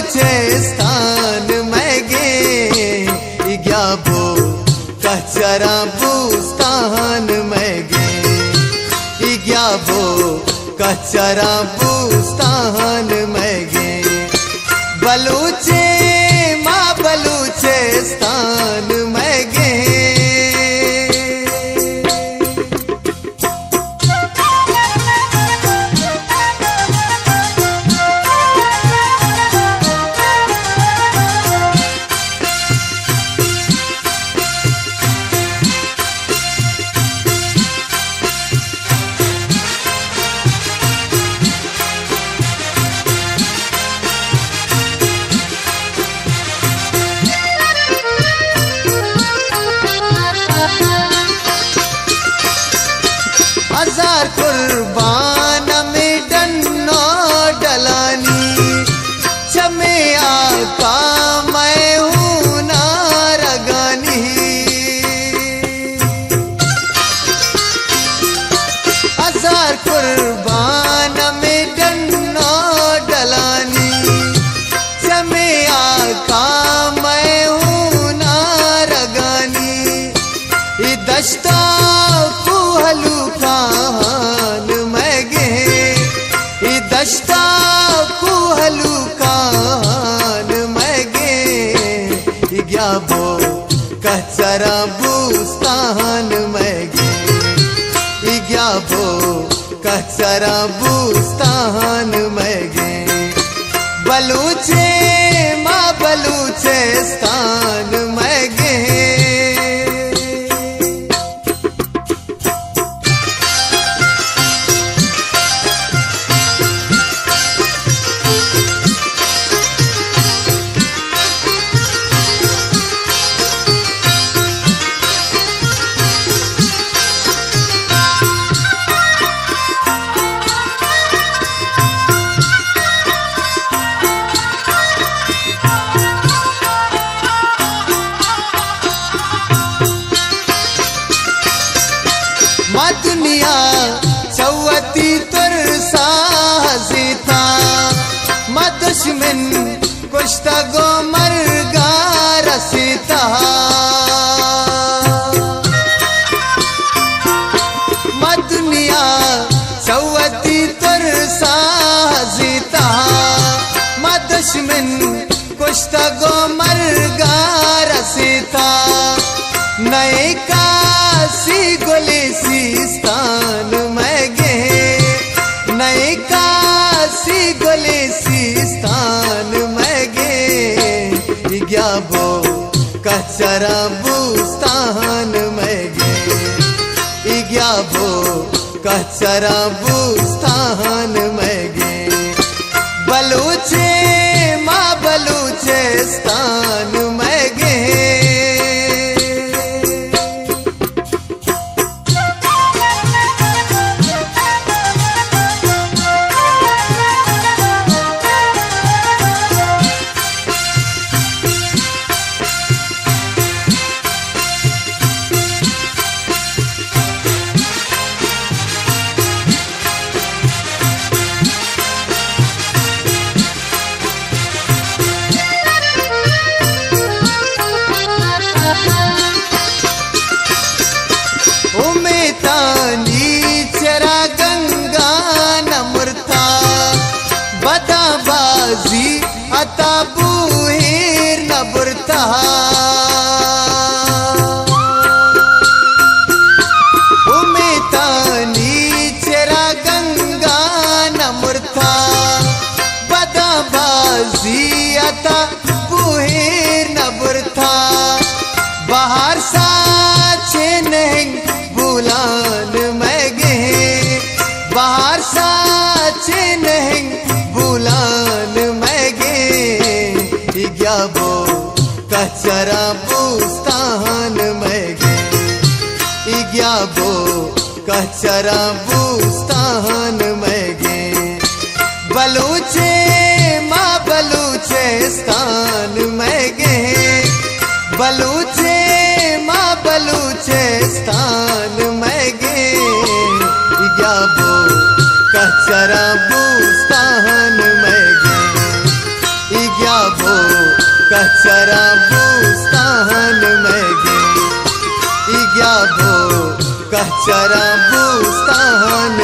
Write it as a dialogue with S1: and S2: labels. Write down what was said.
S1: बलूचिस्तान में गे इग्या बो कचरा बूस्तान में गे इग्या बो कचरा बूस्तान में गे बलूचे माँ बलूचिस्तान में गे हजार कुर्बान में डन्नो डलानी चमे आका मैं हूँ नारगानी हजार कुर्बान में डन्नो डलानी चमे आका मैं हूँ नारगानी दश्ता हलूकान में गे दश्ता को हलूकान में गे इग्या बो कचरा बूस्तान में गे इग्या बो कचरा बूस्तान में गे बलूचे माँ बलूचिस्तान में गे माँ दुनिया चौवती तुर साहसीता माँ दुश्मन कुश्ता गो मरगा रसीता माँ दुनिया चौवती तुर साहसीता माँ दुश्मन कुश्ता गो मरगा रसीता नए काशी गोले सीस्तान में गे नए काशी गोले सीस्तान में गे इग्या बो कचरा बूस्तान में गे इग्या बो कचरा बूस्तान में गे बलूचे माँ बलूचिस्तान में गे चरा गंगा नमृता बदाबाजी अता बूहेर नबरता उमेतानी चरा गंगा नमृता बदाबाजी अता बूहेर नबरता बाहर सा नहीं बुलान में गे बाहर साचे नहीं बुलान में गे इग्या बो कचरा बूस्तान में गे इग्या बो कचरा बूस्तान में गे बलूचे माँ बलूचिस्तान में गे बलूचे माँ बलूचिस्तान में गे इग्या बो कचरा बूस्तान में गे इग्या चरा बूस्तान में गे, इग्या भो कह चरा बूस्तान